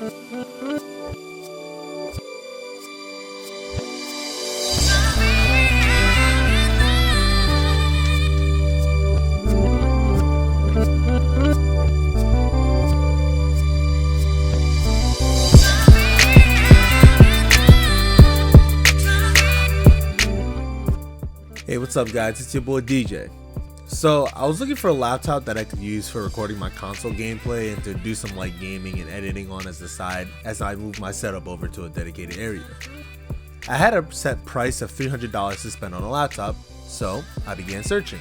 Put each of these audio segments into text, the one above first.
Hey, what's up guys, it's your boy DJ. So I was looking for a laptop that I could use for recording my console gameplay and to do some light gaming and editing on as the side as I move my setup over to a dedicated area. I had a set price of $300 to spend on a laptop, so I began searching.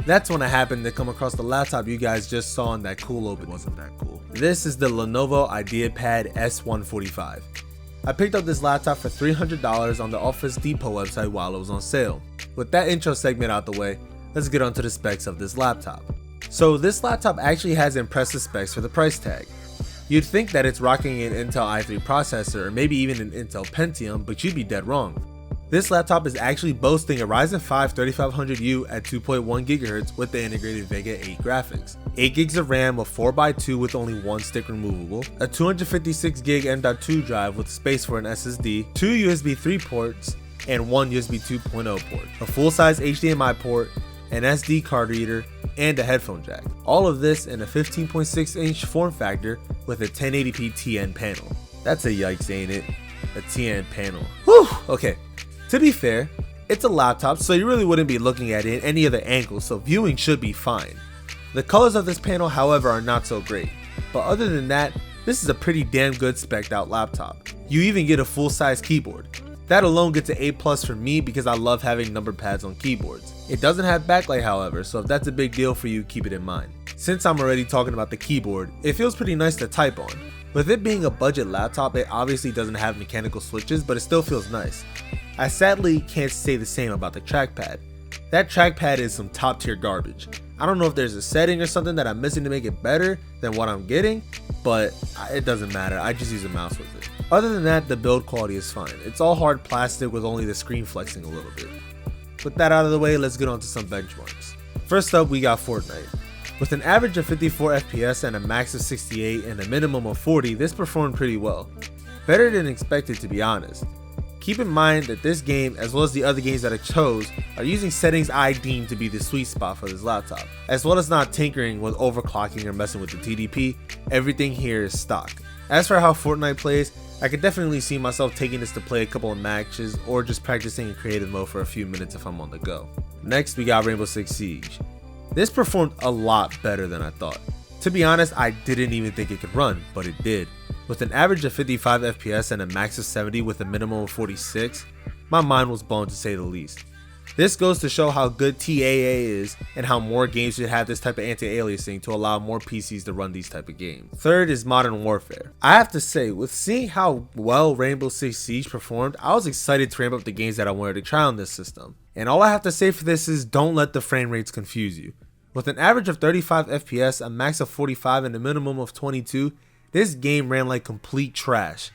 That's when I happened to come across the laptop you guys just saw in that cool open. It wasn't that cool. This is the Lenovo IdeaPad S145. I picked up this laptop for $300 on the Office Depot website while it was on sale. With that intro segment out the way, let's get on to the specs of this laptop. So this laptop actually has impressive specs for the price tag. You'd think that it's rocking an Intel i3 processor or maybe even an Intel Pentium, but you'd be dead wrong. This laptop is actually boasting a Ryzen 5 3500U at 2.1 GHz with the integrated Vega 8 graphics, 8 GB of RAM with 4x2 with only one stick removable, a 256GB M.2 drive with space for an SSD, 2 USB 3 ports, and 1 USB 2.0 port, a full-size HDMI port, an SD card reader, and a headphone jack. All of this in a 15.6-inch form factor with a 1080p TN panel. That's a yikes, ain't it? A TN panel. Whew! Okay. To be fair, it's a laptop, so you really wouldn't be looking at it in any other angle, so viewing should be fine. The colors of this panel, however, are not so great, but other than that, this is a pretty damn good spec'd out laptop. You even get a full-size keyboard. That alone gets an A+ for me because I love having number pads on keyboards. It doesn't have backlight, however, so if that's a big deal for you, keep it in mind. Since I'm already talking about the keyboard, it feels pretty nice to type on. With it being a budget laptop, it obviously doesn't have mechanical switches, but it still feels nice. I sadly can't say the same about the trackpad. That trackpad is some top tier garbage. I don't know if there's a setting or something that I'm missing to make it better than what I'm getting, but it doesn't matter, I just use a mouse with it. Other than that, the build quality is fine. It's all hard plastic with only the screen flexing a little bit. With that out of the way, let's get on to some benchmarks. First up, we got Fortnite. With an average of 54 FPS and a max of 68 and a minimum of 40, this performed pretty well. Better than expected, to be honest. Keep in mind that this game, as well as the other games that I chose, are using settings I deem to be the sweet spot for this laptop. As well as not tinkering with overclocking or messing with the TDP, everything here is stock. As for how Fortnite plays, I could definitely see myself taking this to play a couple of matches or just practicing in creative mode for a few minutes if I'm on the go. Next, we got Rainbow Six Siege. This performed a lot better than I thought. To be honest, I didn't even think it could run, but it did. With an average of 55 FPS and a max of 70 with a minimum of 46, my mind was blown to say the least. This goes to show how good TAA is and how more games should have this type of anti-aliasing to allow more PCs to run these type of games. Third is Modern Warfare. I have to say, with seeing how well Rainbow Six Siege performed, I was excited to ramp up the games that I wanted to try on this system. And all I have to say for this is don't let the frame rates confuse you. With an average of 35 FPS, a max of 45 and a minimum of 22, this game ran like complete trash.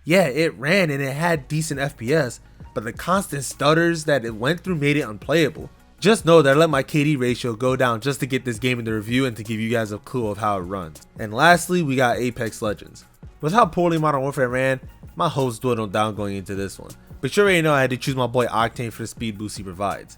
Yeah, it ran and it had decent FPS, but the constant stutters that it went through made it unplayable. Just know that I let my KD ratio go down just to get this game in the review and to give you guys a clue of how it runs. And lastly, we got Apex Legends. With how poorly Modern Warfare ran, my hopes dwindled down going into this one. But you already know I had to choose my boy Octane for the speed boost he provides.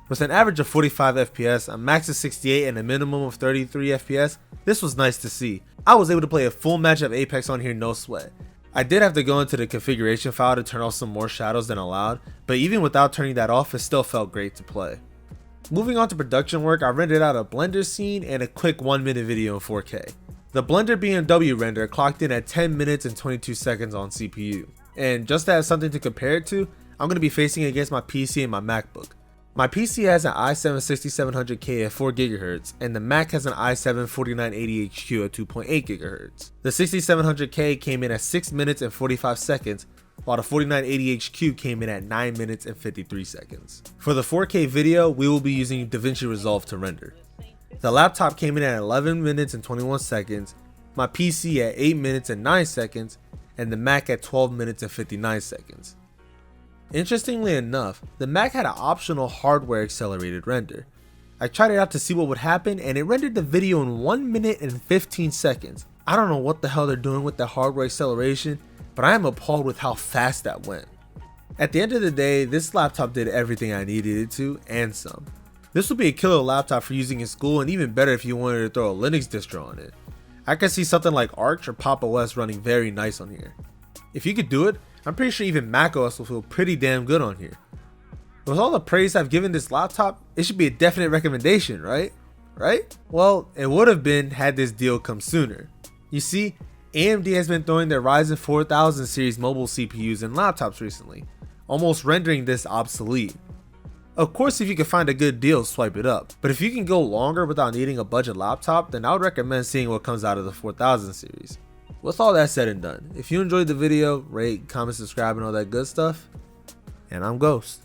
With an average of 45 FPS, a max of 68 and a minimum of 33 FPS, this was nice to see. I was able to play a full match of Apex on here no sweat. I did have to go into the configuration file to turn off some more shadows than allowed, but even without turning that off, it still felt great to play. Moving on to production work, I rendered out a Blender scene and a quick 1-minute video in 4K. The Blender BMW render clocked in at 10 minutes and 22 seconds on CPU. And just to have something to compare it to, I'm going to be facing against my PC and my MacBook. My PC has an i7-6700K at 4 GHz, and the Mac has an i7-4980HQ at 2.8 GHz. The 6700K came in at 6 minutes and 45 seconds, while the 4980HQ came in at 9 minutes and 53 seconds. For the 4K video, we will be using DaVinci Resolve to render. The laptop came in at 11 minutes and 21 seconds, my PC at 8 minutes and 9 seconds, and the Mac at 12 minutes and 59 seconds. Interestingly enough, the Mac had an optional hardware accelerated render. I tried it out to see what would happen and it rendered the video in 1 minute and 15 seconds, I don't know what the hell they're doing with the hardware acceleration, but I am appalled with how fast that went. At the end of the day, this laptop did everything I needed it to, and some. This would be a killer laptop for using in school, and even better if you wanted to throw a Linux distro on it. I could see something like Arch or Pop! OS running very nice on here. If you could do it, I'm pretty sure even Mac OS will feel pretty damn good on here. With all the praise I've given this laptop, it should be a definite recommendation, right? Well, it would have been had this deal come sooner. You see, AMD has been throwing their Ryzen 4000 series mobile CPUs in laptops recently, almost rendering this obsolete. Of course, if you can find a good deal, swipe it up. But if you can go longer without needing a budget laptop, then I would recommend seeing what comes out of the 4000 series. With all that said and done, if you enjoyed the video, rate, comment, subscribe, and all that good stuff. And I'm Ghost.